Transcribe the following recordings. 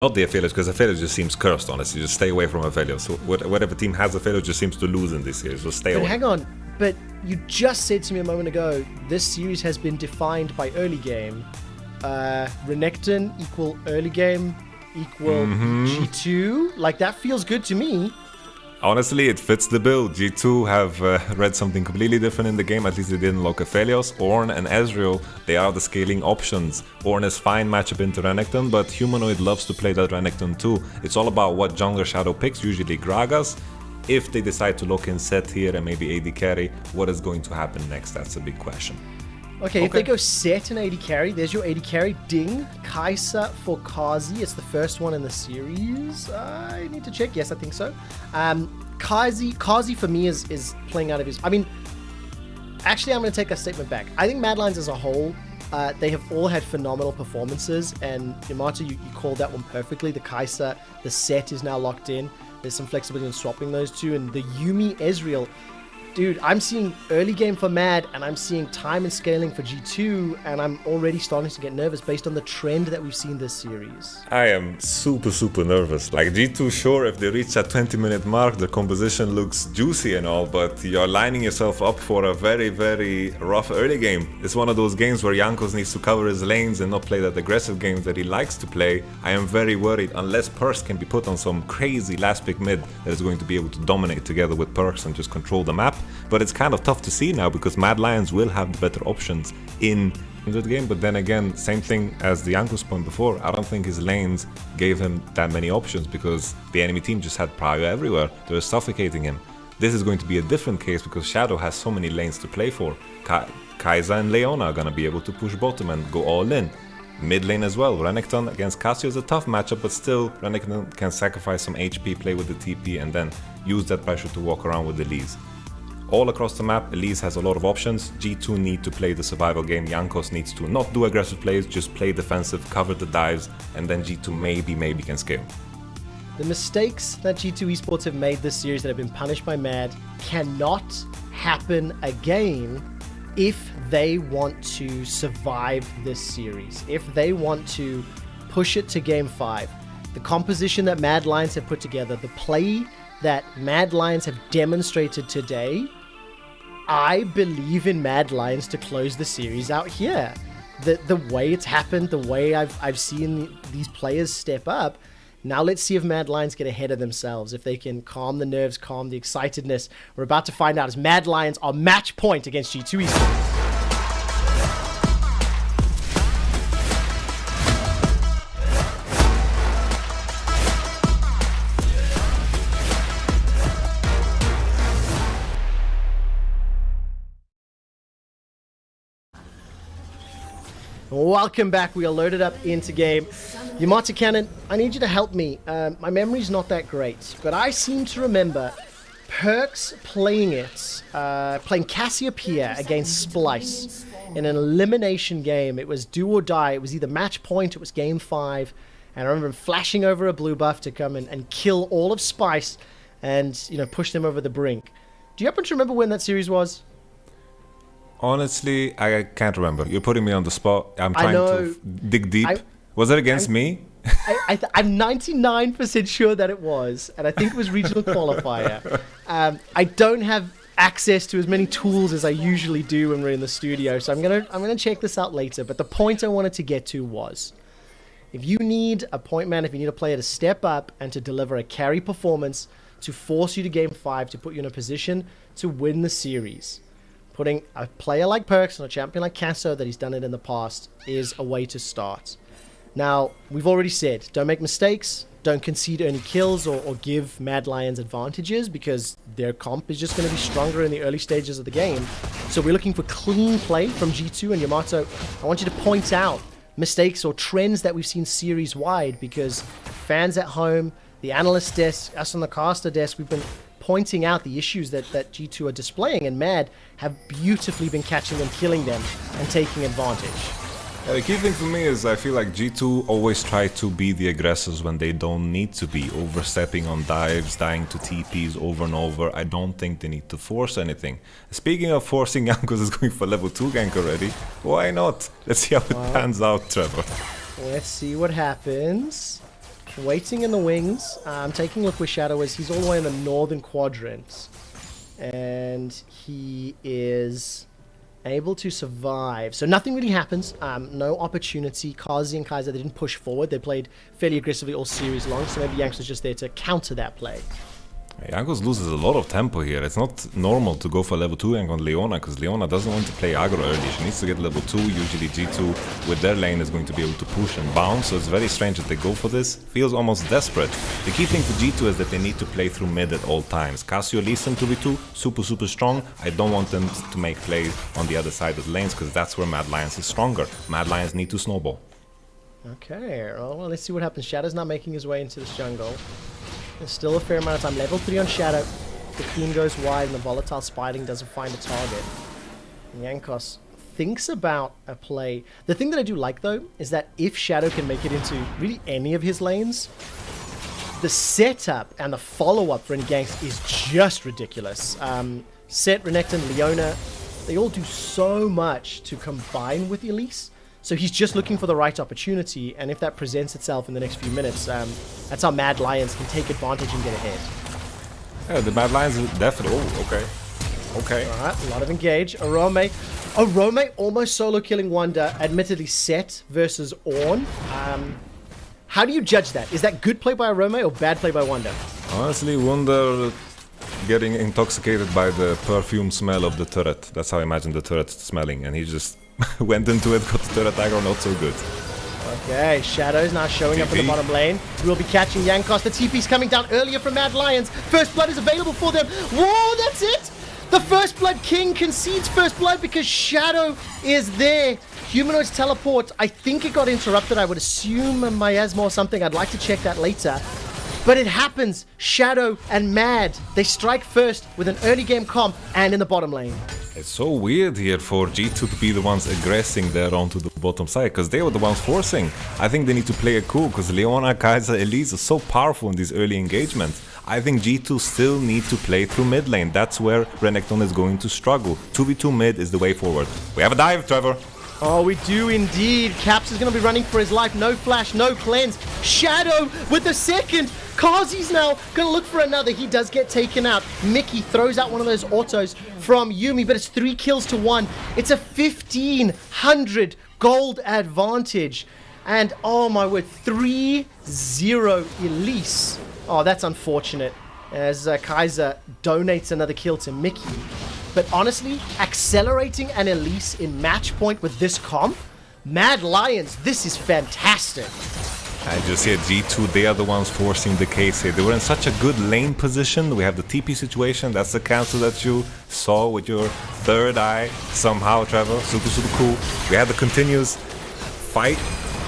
Not the Aphelios, because Aphelios just seems cursed, honestly. Just stay away from Aphelios. So whatever team has Aphelios just seems to lose in this series, so stay away. But hang on, but you just said to me a moment ago, this series has been defined by early game. Renekton equal early game equal G2. Like, that feels good to me. Honestly, it fits the bill. G2 have read something completely different in the game. At least they didn't lock Aphelios. Ornn and Ezreal, they are the scaling options. Ornn is fine matchup into Renekton, but Humanoid loves to play that Renekton too. It's all about what jungler Shadow picks, usually Gragas. If they decide to lock in Set here and maybe AD carry, what is going to happen next? That's a big question. Okay, if they go Set and AD carry, there's your AD carry. Ding. Kai'Sa for Kazi. It's the first one in the series. I need to check. Yes, I think so. Kazi for me is playing out of his... I mean, actually, I'm going to take a statement back. I think Mad Lions as a whole, they have all had phenomenal performances. And Yamato, you called that one perfectly. The Kai'Sa, the Set is now locked in. There's some flexibility in swapping those two. And the Yuumi Ezreal... Dude, I'm seeing early game for Mad, and I'm seeing time and scaling for G2, and I'm already starting to get nervous based on the trend that we've seen this series. I am super nervous. Like, G2, sure, if they reach that 20-minute mark, the composition looks juicy and all, but you're lining yourself up for a very rough early game. It's one of those games where Jankos needs to cover his lanes and not play that aggressive game that he likes to play. I am very worried, unless Perks can be put on some crazy last pick mid that is going to be able to dominate together with Perks and just control the map. But it's kind of tough to see now because Mad Lions will have the better options in the game. But then again, same thing as the Jankos point before. I don't think his lanes gave him that many options because the enemy team just had prio everywhere. They were suffocating him. This is going to be a different case because Shadow has so many lanes to play for. Kai'Sa and Leona are going to be able to push bottom and go all in. Mid lane as well. Renekton against Cassio is a tough matchup, but still Renekton can sacrifice some HP, play with the TP, and then use that pressure to walk around with the Elise. All across the map, Elise has a lot of options. G2 need to play the survival game. Jankos needs to not do aggressive plays, just play defensive, cover the dives, and then G2 maybe can scale. The mistakes that G2 Esports have made this series that have been punished by Mad cannot happen again if they want to survive this series. If they want to push it to Game 5. The composition that Mad Lions have put together, the play that Mad Lions have demonstrated today, I believe in Mad Lions to close the series out here. The way it's happened, the way I've seen these players step up. Now let's see if Mad Lions get ahead of themselves, if they can calm the nerves, calm the excitedness. We're about to find out as Mad Lions are match point against G2 Esports. Welcome back. We are loaded up into game. Yamato Cannon, I need you to help me. My memory's not that great, but I seem to remember Perks playing Cassiopeia against Splice in an elimination game. It was do or die. It was either match point, it was game 5, and I remember him flashing over a blue buff to come and kill all of Spice and, you know, push them over the brink. Do you happen to remember when that series was? Honestly, I can't remember. You're putting me on the spot. I'm trying to dig deep. Was it against me? I'm 99% sure that it was, and I think it was regional qualifier. I don't have access to as many tools as I usually do when we're in the studio, so I'm gonna check this out later. But the point I wanted to get to was, if you need a point man, if you need a player to step up and to deliver a carry performance to force you to Game 5, to put you in a position to win the series, putting a player like Perks and a champion like Casso that he's done it in the past is a way to start. Now, we've already said, don't make mistakes, don't concede any kills or give Mad Lions advantages because their comp is just going to be stronger in the early stages of the game. So we're looking for clean play from G2 and Yamato. I want you to point out mistakes or trends that we've seen series-wide because fans at home, the analyst desk, us on the caster desk, we've been pointing out the issues that G2 are displaying, and Mad have beautifully been catching them, killing them, and taking advantage. Yeah, the key thing for me is I feel like G2 always try to be the aggressors when they don't need to be, overstepping on dives, dying to TPs over and over. I don't think they need to force anything. Speaking of forcing, Jankos is going for level 2 gank already. Why not? Let's see how it pans out, Trevor. Let's see what happens. waiting in the wings. I'm taking a look where Shadow is. He's all the way in the northern quadrant. And he is able to survive. So nothing really happens. No opportunity. Kazi and Kaiser, they didn't push forward. They played fairly aggressively all series long. So maybe Yanks was just there to counter that play. Jankos loses a lot of tempo here. It's not normal to go for level 2 Yank on Leona, because Leona doesn't want to play aggro early. She needs to get level 2. Usually G2 with their lane is going to be able to push and bounce, so it's very strange that they go for this. Feels almost desperate. The key thing for G2 is that they need to play through mid at all times. Casio Lee Sin 2v2, super strong. I don't want them to make plays on the other side of the lanes, because that's where Mad Lions is stronger. Mad Lions need to snowball. Okay, well, let's see what happens. Shadow's not making his way into this jungle. There's still a fair amount of time. Level 3 on Shadow. The Queen goes wide and the Volatile Spiting doesn't find a target. Jankos thinks about a play. The thing that I do like, though, is that if Shadow can make it into really any of his lanes, the setup and the follow-up for any ganks is just ridiculous. Set, Renekton, Leona, they all do so much to combine with Elise. So he's just looking for the right opportunity, and if that presents itself in the next few minutes, that's how Mad Lions can take advantage and get ahead. Yeah, the Mad Lions are definitely... Oh, okay. Alright, a lot of engage. Arome almost solo killing Wonder, admittedly Set versus Ornn. How do you judge that? Is that good play by Arome or bad play by Wonder? Honestly, Wonder getting intoxicated by the perfume smell of the turret. That's how I imagine the turret smelling, and he just went into it, got the turret aggro, not so good. Okay, Shadow's now showing up in the bottom lane. We'll be catching Jankos. The TP's coming down earlier from Mad Lions. First Blood is available for them. Whoa, that's it! The First Blood King concedes First Blood because Shadow is there. Humanoids teleport. I think it got interrupted. I would assume a miasma or something. I'd like to check that later. But it happens. Shadow and Mad, they strike first with an early game comp and in the bottom lane. It's so weird here for G2 to be the ones aggressing there onto the bottom side, because they were the ones forcing. I think they need to play it cool, because Leona, Kaiser, Elise are so powerful in these early engagements. I think G2 still need to play through mid lane. That's where Renekton is going to struggle. 2v2 mid is the way forward. We have a dive, Trevor. Oh, we do indeed. Caps is going to be running for his life. No flash, no cleanse. Shadow with the second. Kazi's now going to look for another. He does get taken out. Mickey throws out one of those autos from Yuumi, but it's 3 kills to 1. It's a 1,500 gold advantage. And, oh my word, 3-0 Elise. Oh, that's unfortunate, as Kaiser donates another kill to Mickey. But honestly, accelerating an Elise in match point with this comp, Mad Lions, this is fantastic. I just see at G2, they are the ones forcing the case here. They were in such a good lane position. We have the TP situation. That's the cancel that you saw with your third eye somehow, Trevor. Super cool. We had the continuous fight.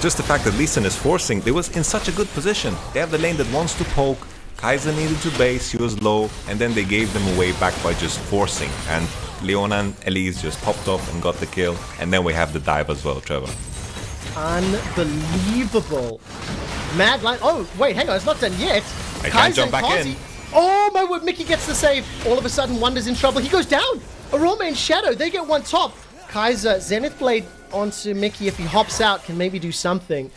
Just the fact that Lee Sin is forcing, they was in such a good position. They have the lane that wants to poke. Kaiser needed to base, he was low, and then they gave them away back by just forcing. And Leona and Elise just popped off and got the kill. And then we have the dive as well, Trevor. Unbelievable. Mad Lion. Oh, wait, hang on, it's not done yet. I can't jump back in. Oh, my word, Mickey gets the save. All of a sudden, Wonder's in trouble. He goes down. Arome and Shadow, they get one top. Kaiser, Zenith Blade onto Mickey. If he hops out, can maybe do something.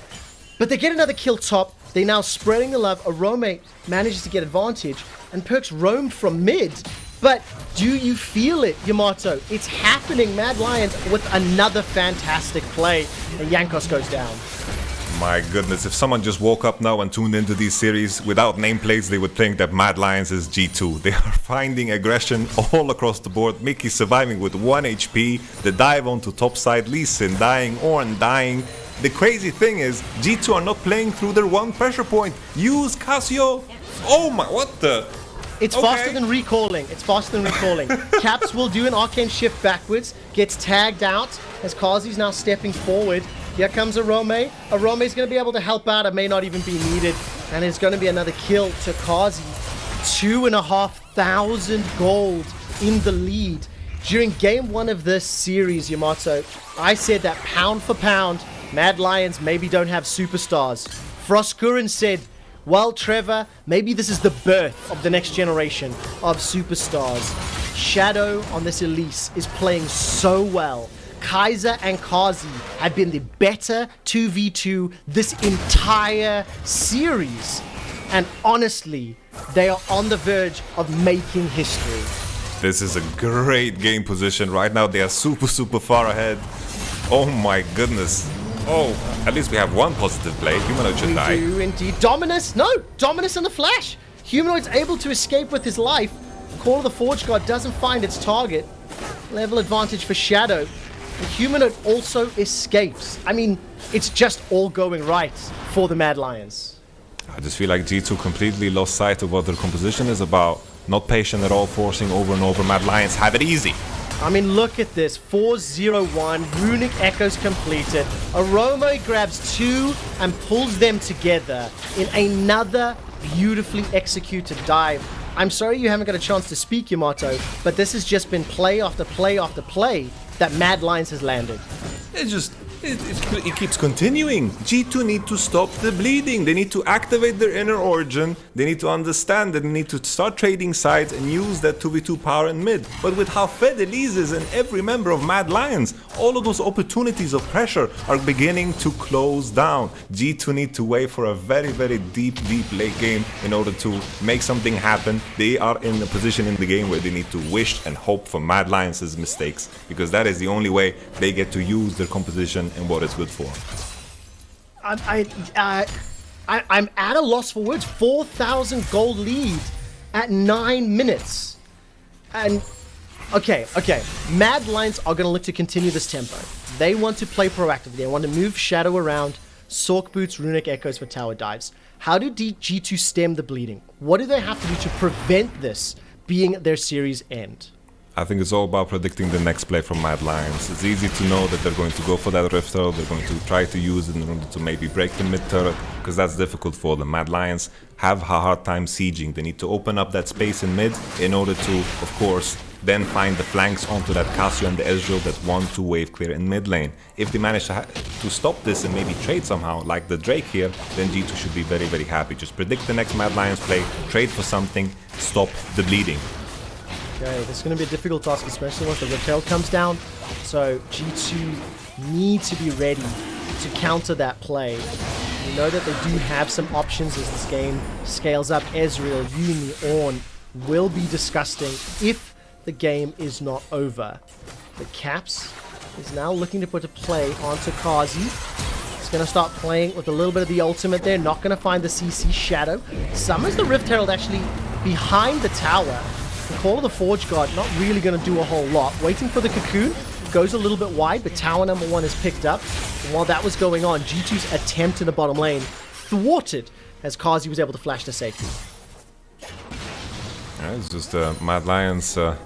But they get another kill top. They now spreading the love. Arome manages to get advantage, and Perks roam from mid. But do you feel it, Yamato? It's happening. Mad Lions with another fantastic play, and Jankos goes down. My goodness, if someone just woke up now and tuned into these series without nameplates, they would think that Mad Lions is G2. They are finding aggression all across the board. Mickey surviving with 1 HP, the dive onto top side, Lee Sin dying, Ornn dying. The crazy thing is, G2 are not playing through their 1 pressure point. Use Casio. Oh my, what the? It's faster than recalling. It's faster than recalling. Caps will do an arcane shift backwards, gets tagged out as Kazi's now stepping forward. Here comes Arome. Arome's going to be able to help out. It may not even be needed. And it's going to be another kill to Kazi. 2,500 gold in the lead. During game 1 of this series, Yamato, I said that pound for pound, Mad Lions maybe don't have superstars. Frostgurin said, well, Trevor, maybe this is the birth of the next generation of superstars. Shadow on this Elise is playing so well. Kaiser and Kazi have been the better 2v2 this entire series. And honestly, they are on the verge of making history. This is a great game position. Right now, they are super, super far ahead. Oh my goodness. Oh, at least we have one positive play. Humanoid should die. We do indeed. Dominus? No! Dominus in the flash! Humanoid's able to escape with his life. Call of the Forge God doesn't find its target. Level advantage for Shadow. The Humanoid also escapes. I mean, it's just all going right for the Mad Lions. I just feel like G2 completely lost sight of what their composition is about. Not patient at all, forcing over and over. Mad Lions have it easy. I mean, look at this. 4-0-1. Runic Echoes completed. Aroma grabs 2 and pulls them together in another beautifully executed dive. I'm sorry you haven't got a chance to speak, Yamato, but this has just been play after play after play that Mad Lions has landed. It keeps continuing. G2 need to stop the bleeding. They need to activate their inner origin. They need to understand that they need to start trading sides and use that 2v2 power in mid. But with how fed Elise is and every member of Mad Lions, all of those opportunities of pressure are beginning to close down. G2 need to wait for a very, very deep late game in order to make something happen. They are in a position in the game where they need to wish and hope for Mad Lions' mistakes, because that is the only way they get to use their composition and what it's good for. I'm at a loss for words. 4,000 gold lead at 9 minutes. And okay. Mad Lions are going to look to continue this tempo. They want to play proactively. They want to move Shadow around, Sork Boots, Runic Echoes for tower dives. How do G2 stem the bleeding? What do they have to do to prevent this being their series end? I think it's all about predicting the next play from Mad Lions. It's easy to know that they're going to go for that Rift Turret. They're going to try to use it in order to maybe break the mid turret, because that's difficult for them. Mad Lions have a hard time sieging. They need to open up that space in mid in order to, of course, then find the flanks onto that Casio and the Ezreal that 1-2 wave clear in mid lane. If they manage to stop this and maybe trade somehow, like the Drake here, then G2 should be very, very happy. Just predict the next Mad Lions play, trade for something, stop the bleeding. Okay, this is going to be a difficult task, especially once the Rift Herald comes down. So G2 need to be ready to counter that play. We know that they do have some options as this game scales up. Ezreal, Yuumi, Ornn will be disgusting if the game is not over. The Caps is now looking to put a play onto Kazi. He's going to start playing with a little bit of the ultimate there. Not going to find the CC Shadow. Summons the Rift Herald actually behind the tower. The Call of the Forge God not really going to do a whole lot. Waiting for the Cocoon. Goes a little bit wide, but tower number 1 is picked up. And while that was going on, G2's attempt in the bottom lane thwarted as Kazi was able to flash to safety. Yeah, it's just Mad Lions are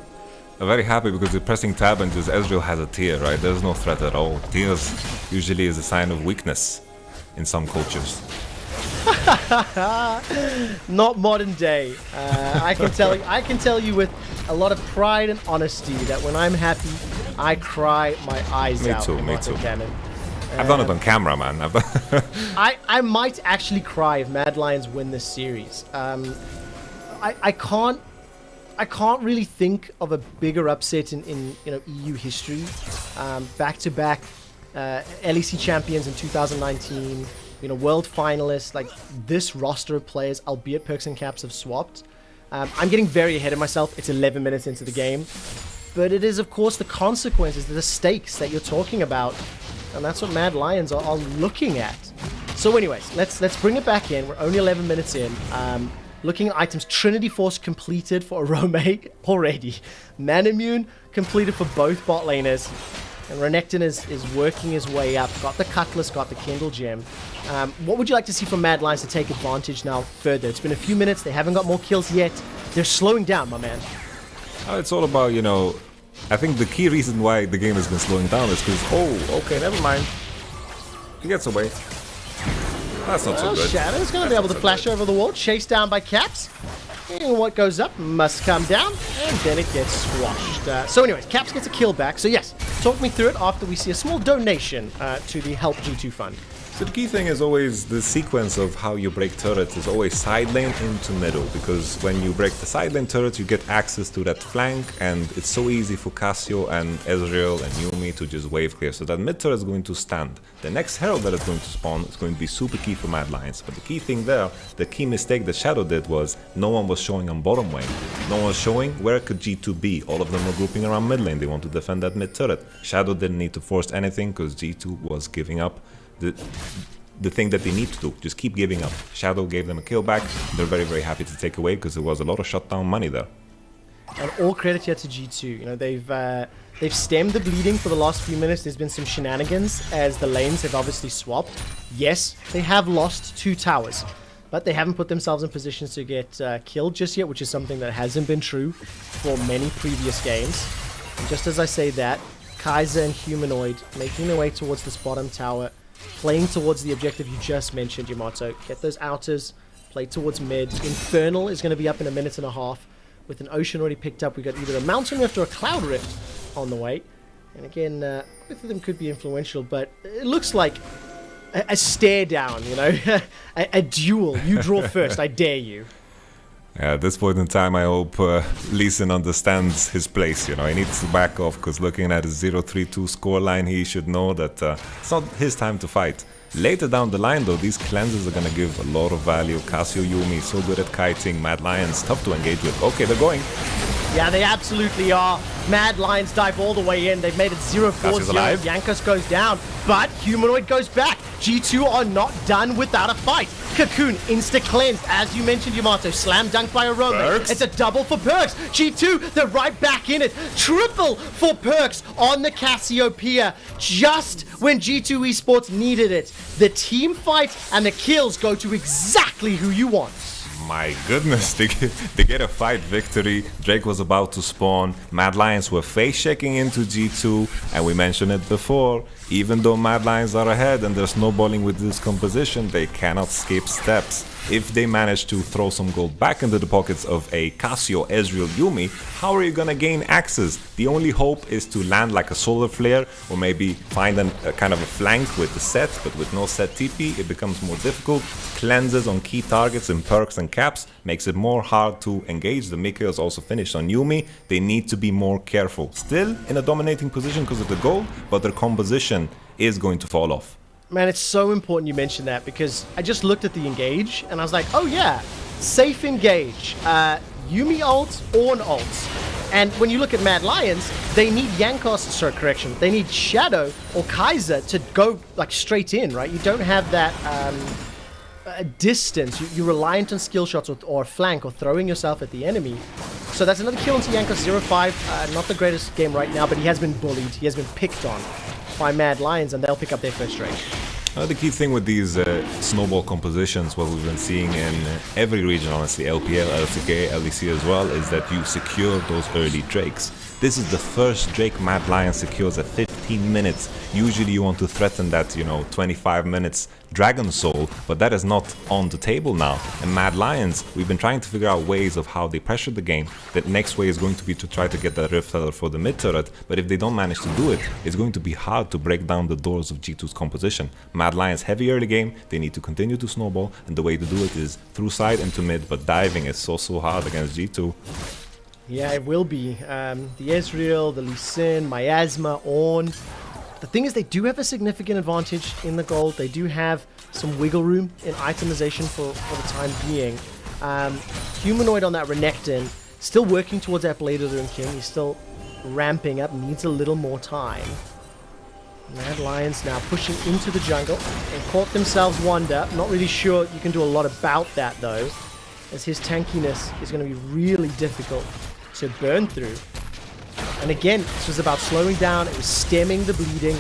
very happy because they're pressing tab and just Ezreal has a tear, right? There's no threat at all. Tears usually is a sign of weakness in some cultures. Not modern day. I can tell you with a lot of pride and honesty that when I'm happy, I cry my eyes out. Me too. Cannon. I've done it on camera, man. I might actually cry if Mad Lions win this series. I can't really think of a bigger upset in EU history. Back-to-back LEC champions in 2019. World finalists. Like, this roster of players, albeit Perks and Caps have swapped. I'm getting very ahead of myself. It's 11 minutes into the game. But it is, of course, the consequences, the stakes that you're talking about. And that's what Mad Lions are looking at. So anyways, let's bring it back in. We're only 11 minutes in. Looking at items, Trinity Force completed for Arome already. Manamune completed for both bot laners. And Renekton is working his way up. Got the Cutlass, got the Kindle Gem. What would you like to see from Mad Lions to take advantage now further? It's been a few minutes. They haven't got more kills yet. They're slowing down, my man. It's all about, I think the key reason why the game has been slowing down is because, okay, never mind. He gets away. That's not so good. Shadow's going to be able to flash over the wall, chased down by Caps. And what goes up must come down, and then it gets squashed. So anyways, Caps gets a kill back. So yes, talk me through it after we see a small donation to the Help G2 Fund. So the key thing is always the sequence of how you break turrets is always side lane into middle, because when you break the side lane turret you get access to that flank, and it's so easy for Cassio and Ezreal and Yuumi to just wave clear, so that mid turret is going to stand. The next herald that is going to spawn is going to be super key for Mad Lions, but the key thing there, the key mistake that Shadow did was no one was showing on bottom lane. No one was showing where could G2 be. All of them were grouping around mid lane, they want to defend that mid turret. Shadow didn't need to force anything because G2 was giving up the thing that they need to do, just keep giving up. Shadow gave them a kill back. They're very, very happy to take away because there was a lot of shutdown money there. And all credit here to G2. You know, they've stemmed the bleeding for the last few minutes. There's been some shenanigans as the lanes have obviously swapped. Yes, they have lost 2 towers, but they haven't put themselves in positions to get killed just yet, which is something that hasn't been true for many previous games. And just as I say that, Kaiser and Humanoid making their way towards this bottom tower, playing towards the objective you just mentioned, Yamato. Get those outers, play towards mid. Infernal is going to be up in a minute and a half. With an Ocean already picked up, we got either a Mountain Rift or a Cloud Rift on the way. And again, both of them could be influential, but it looks like a stare down, you know? a duel. You draw first, I dare you. Yeah, at this point in time, I hope Lee Sin understands his place. You know, he needs to back off, because looking at his 0-3-2 scoreline, he should know that it's not his time to fight. Later down the line, though, these cleanses are going to give a lot of value. Cassio, Yuumi, so good at kiting. Mad Lions, tough to engage with. Okay, they're going. Yeah, they absolutely are. Mad Lions dive all the way in. They've made it 0-4-0. Jankos goes down, but Humanoid goes back. G2 are not done without a fight. Cocoon insta-cleansed, as you mentioned, Yamato. Slam dunked by Arome. It's a double for Perks. G2, they're right back in it. Triple for Perks on the Cassiopeia. Just when G2 Esports needed it. The team fight and the kills go to exactly who you want. My goodness, they get a fight victory. Drake was about to spawn. Mad Lions were face checking into G2, and we mentioned it before. Even though Mad Lions are ahead and they're snowballing with this composition, they cannot skip steps. If they manage to throw some gold back into the pockets of a Cassio, Ezreal, Yuumi, how are you gonna gain access? The only hope is to land like a solar flare, or maybe find a kind of a flank with the set, but with no set TP, it becomes more difficult. Cleanses on key targets in Perks and Caps makes it more hard to engage. The Mika is also finished on Yuumi. They need to be more careful. Still in a dominating position because of the gold, but their composition is going to fall off. Man, it's so important you mentioned that, because I just looked at the engage and I was like, oh yeah, safe engage. Yuumi ult, Ornn ult. And when you look at Mad Lions, they need they need Shadow or Kaiser to go like straight in, right? You don't have that distance. You're reliant on skill shots or flank or throwing yourself at the enemy. So that's another kill into Jankos, 0-5. Not the greatest game right now, but he has been bullied. He has been picked on by Mad Lions, and they'll pick up their first rank. The key thing with these snowball compositions, what we've been seeing in every region, honestly, LPL, LCK, LEC as well, is that you secure those early Drakes. This is the first Drake Mad Lion secures at 15 minutes. Usually you want to threaten that, 25 minutes Dragon Soul, but that is not on the table now. And Mad Lions, we've been trying to figure out ways of how they pressure the game. The next way is going to be to try to get that Rift Feather for the mid turret, but if they don't manage to do it, it's going to be hard to break down the doors of G2's composition. Mad Lions heavy early game, they need to continue to snowball, and the way to do it is through side into mid, but diving is so hard against G2. Yeah, it will be. The Ezreal, the Lee Sin, Miasma, Ornn. The thing is, they do have a significant advantage in the gold. They do have some wiggle room in itemization for the time being. Humanoid on that Renekton, still working towards that Blade of the Ruined King. He's still ramping up, needs a little more time. Mad Lions now pushing into the jungle and caught themselves Wonder. Not really sure you can do a lot about that though, as his tankiness is going to be really difficult to burn through. And again, this was about slowing down, it was stemming the bleeding.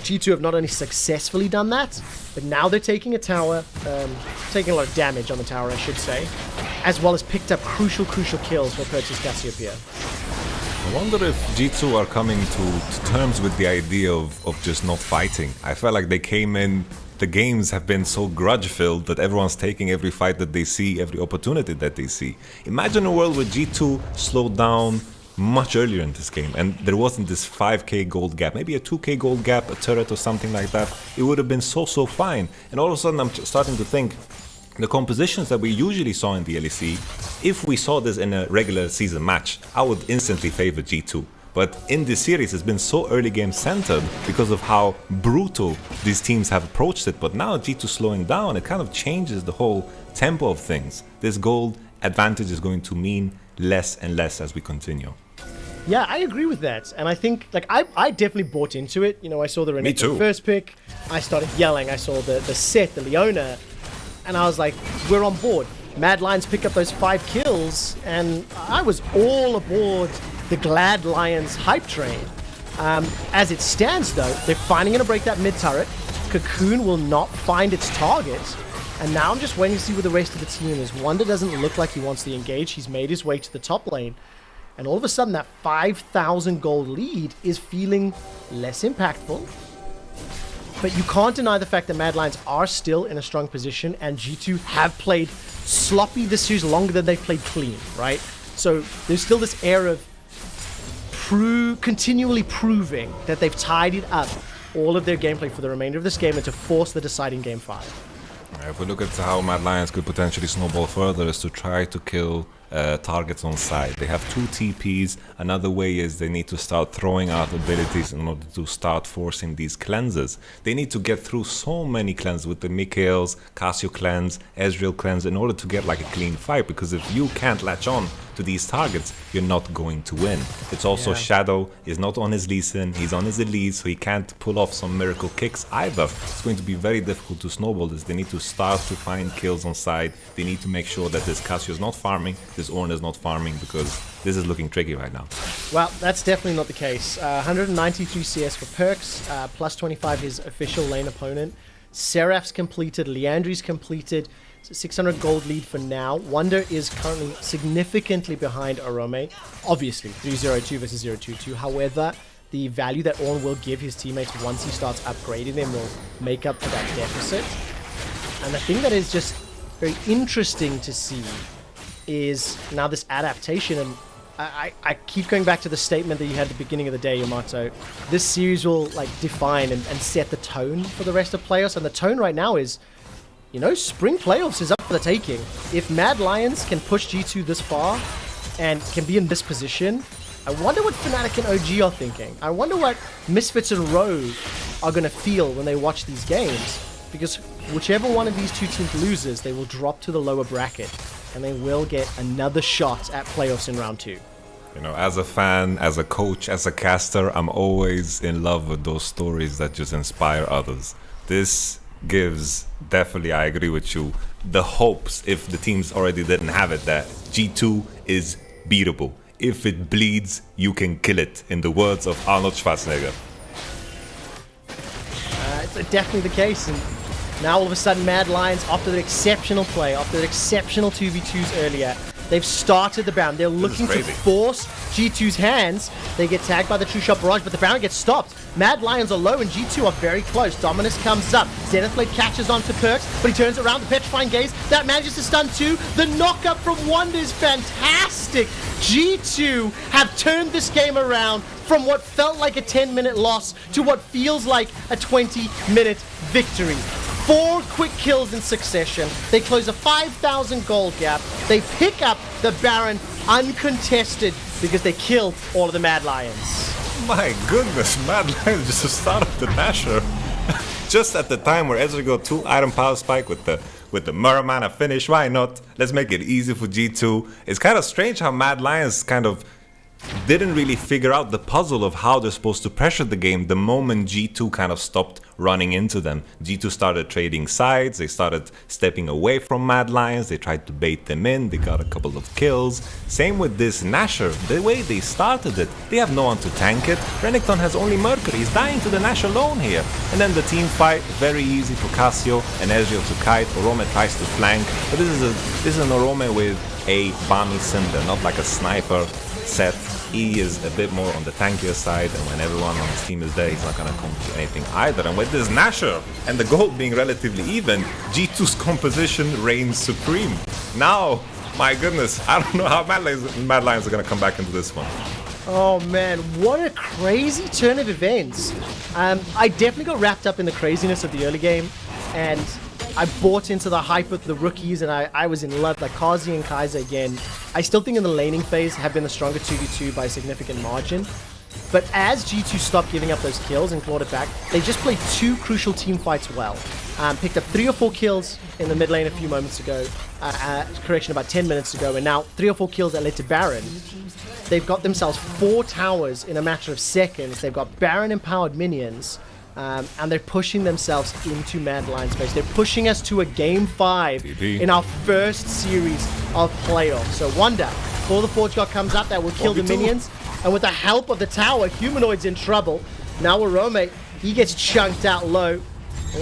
G2 have not only successfully done that, but now they're taking a tower, taking a lot of damage on the tower, I should say, as well as picked up crucial kills for Purchase Cassiopeia. I wonder if G2 are coming to terms with the idea of just not fighting. I felt like they came in, the games have been so grudge-filled that everyone's taking every fight that they see, every opportunity that they see. Imagine a world where G2 slowed down, much earlier in this game, and there wasn't this 5k gold gap, maybe a 2k gold gap, a turret or something like that, it would have been so fine. And all of a sudden I'm starting to think, the compositions that we usually saw in the LEC, if we saw this in a regular season match, I would instantly favor G2. But in this series, it's been so early game centered because of how brutal these teams have approached it. But now G2 slowing down, it kind of changes the whole tempo of things. This gold advantage is going to mean less and less as we continue. Yeah, I agree with that. And I think, like, I definitely bought into it. You know, I saw the Renekton first pick. I started yelling. I saw the set, the Leona. And I was like, we're on board. Mad Lions pick up those 5 kills. And I was all aboard the Glad Lions hype train. As it stands, though, they're finally going to break that mid turret. Cocoon will not find its target. And now I'm just waiting to see where the rest of the team is. Wonder doesn't look like he wants to engage. He's made his way to the top lane. And all of a sudden, that 5,000 gold lead is feeling less impactful. But you can't deny the fact that Mad Lions are still in a strong position, and G2 have played sloppy this series longer than they've played clean, right? So there's still this air of continually proving that they've tidied up all of their gameplay for the remainder of this game and to force the deciding game 5. If we look at how Mad Lions could potentially snowball further, is to try to kill targets on side. They have 2 TPs. Another way is they need to start throwing out abilities in order to start forcing these cleanses. They need to get through so many cleanses with the Mikael's, Cassio cleanse, Ezreal cleanse in order to get like a clean fight, because if you can't latch on to these targets, you're not going to win. It's also Shadow is not on his Lee Sin, he's on his Elite, so he can't pull off some miracle kicks either. It's going to be very difficult to snowball this. They need to start to find kills on side. They need to make sure that this Cassio is not farming, this Ornn is not farming, because this is looking tricky right now. Well, that's definitely not the case. 193 CS for Perks, plus 25 his official lane opponent. Seraph's completed, Leandri's completed. 600 gold lead for now. Wonder is currently significantly behind Arome. Obviously, 3-0-2 versus 0-2-2. However, the value that Ornn will give his teammates once he starts upgrading them will make up for that deficit. And the thing that is just very interesting to see is now this adaptation. And I keep going back to the statement that you had at the beginning of the day, Yamato. This series will like define and set the tone for the rest of playoffs. And the tone right now is, you know, spring playoffs is up for the taking. If Mad Lions can push G2 this far and can be in this position, I wonder what Fnatic and OG are thinking. I wonder what Misfits and Rogue are going to feel when they watch these games. Because whichever one of these two teams loses, they will drop to the lower bracket. And they will get another shot at playoffs in round 2. You know, as a fan, as a coach, as a caster, I'm always in love with those stories that just inspire others. This gives, definitely, I agree with you, the hopes, if the teams already didn't have it, that G2 is beatable. If it bleeds, you can kill it, in the words of Arnold Schwarzenegger. It's definitely the case. And now all of a sudden, Mad Lions, after their exceptional play, after their exceptional 2v2s earlier, they've started the Baron. They're looking to force G2's hands. They get tagged by the True Shot Barrage, but the Baron gets stopped. Mad Lions are low and G2 are very close. Dominus comes up. Zenith Blade catches on to Perks, but he turns around. The Petrifying Gaze, that manages to stun 2. The knock-up from Wonder is fantastic. G2 have turned this game around from what felt like a 10-minute loss to what feels like a 20-minute victory. 4 quick kills in succession. They close a 5,000 gold gap. They pick up the Baron uncontested because they killed all of the Mad Lions. My goodness, Mad Lions just started the Nasher. Just at the time where Ezra got 2 item power spike with the Muramana finish. Why not? Let's make it easy for G2. It's kind of strange how Mad Lions kind of didn't really figure out the puzzle of how they're supposed to pressure the game the moment G2 kind of stopped running into them. G2 started trading sides, they started stepping away from Mad Lions, they tried to bait them in, they got a couple of kills. Same with this Nasher, the way they started it, they have no one to tank it. Renekton has only Mercury, he's dying to the Nash alone here. And then the team fight, very easy for Cassio and Ezreal to kite. Orome tries to flank, but this is an Orome with a Bami Cinder, not like a sniper set. He is a bit more on the tankier side, and when everyone on his team is there, he's not going to come to anything either. And with this Nasher and the gold being relatively even, G2's composition reigns supreme. Now, my goodness, I don't know how Mad Lions are going to come back into this one. Oh man, what a crazy turn of events. I definitely got wrapped up in the craziness of the early game, and I bought into the hype of the rookies, and I was in love. Like Kazi and Kaiser again, I still think in the laning phase have been the stronger 2v2 by a significant margin. But as G2 stopped giving up those kills and clawed it back, they just played two crucial team fights well. Picked up 3 or 4 kills in the mid lane a few moments ago, correction, about 10 minutes ago, and now 3 or 4 kills that led to Baron. They've got themselves 4 towers in a matter of seconds. They've got Baron empowered minions, and they're pushing themselves into Mad Lion space. They're pushing us to a game 5 in our first series of playoffs. So Wonder, before the Forge God comes up, that will kill the minions. And with the help of the tower, Humanoid's in trouble. Now Arome, he gets chunked out low.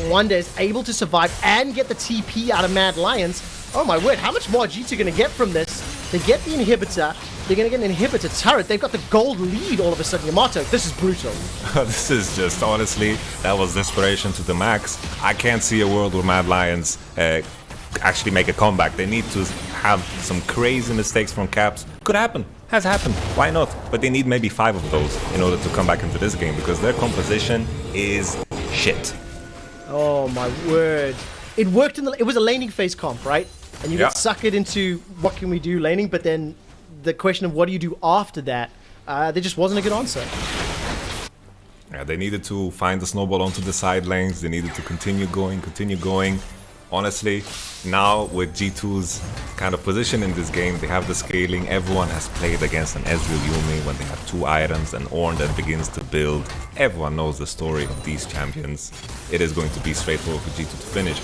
Wonder is able to survive and get the TP out of Mad Lions. Oh my word, how much more are G2 going to get from this? They get the inhibitor. They're going to get an inhibitor turret. They've got the gold lead all of a sudden. Yamato, this is brutal. This is just, honestly, that was desperation to the max. I can't see a world where Mad Lions actually make a comeback. They need to have some crazy mistakes from Caps. Could happen. Has happened. Why not? But they need maybe 5 of those in order to come back into this game, because their composition is shit. Oh my word. It worked in it was a laning phase comp, right? And you get suckered into what can we do laning, but then the question of what do you do after that, there just wasn't a good answer. Yeah, they needed to find the snowball onto the side lanes. They needed to continue going. Honestly, now with G2's kind of position in this game, they have the scaling. Everyone has played against an Ezreal Yumi when they have 2 items and Ornn that begins to build. Everyone knows the story of these champions. It is going to be straightforward for G2 to finish.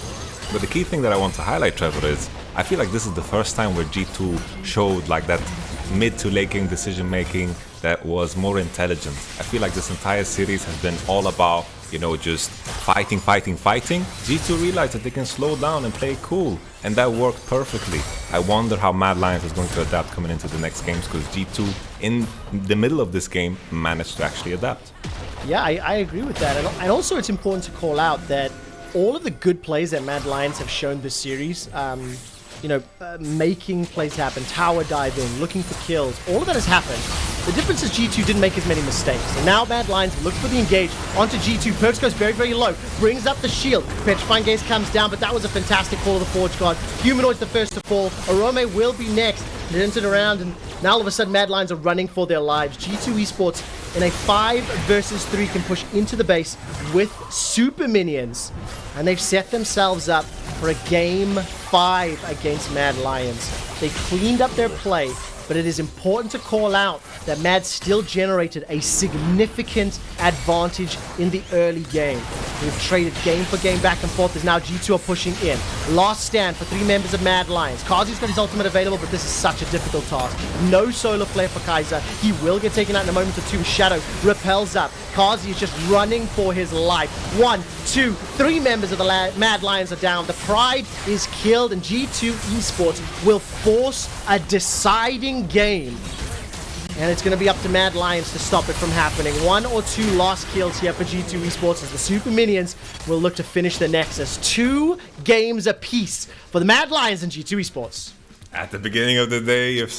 But the key thing that I want to highlight, Trevor, is I feel like this is the first time where G2 showed like that mid to late game decision making that was more intelligent. I feel like this entire series has been all about, you know, just fighting. G2 realized that they can slow down and play cool, and that worked perfectly. I wonder how Mad Lions is going to adapt coming into the next games, because G2 in the middle of this game managed to actually adapt. Yeah, I agree with that. And also it's important to call out that all of the good plays that Mad Lions have shown this series, making plays happen, tower diving, looking for kills, all of that has happened. The difference is G2 didn't make as many mistakes. And now Mad Lions look for the engage onto G2. Perks goes very, very low, brings up the shield. Petrifying Gaze comes down, but that was a fantastic call of the Forge God. Humanoid's the first to fall. Arome will be next. Turns it around, and now all of a sudden Mad Lions are running for their lives. G2 Esports in a 5 versus 3 can push into the base with super minions. And they've set themselves up for a game 5 against Mad Lions. They cleaned up their play, but it is important to call out that Mad still generated a significant advantage in the early game. We've traded game for game back and forth as now G2 are pushing in. Last stand for 3 members of Mad Lions. Kazi's got his ultimate available, but this is such a difficult task. No solar flare for Kaiser. He will get taken out in a moment or two. Shadow repels up. Kazi is just running for his life. 1, 2, 3 members of the Mad Lions are down. The Pride is killed, and G2 Esports will force a deciding game. And it's going to be up to Mad Lions to stop it from happening. 1 or 2 lost kills here for G2 Esports as the Super Minions will look to finish the Nexus. 2 games apiece for the Mad Lions and G2 Esports. At the beginning of the day, if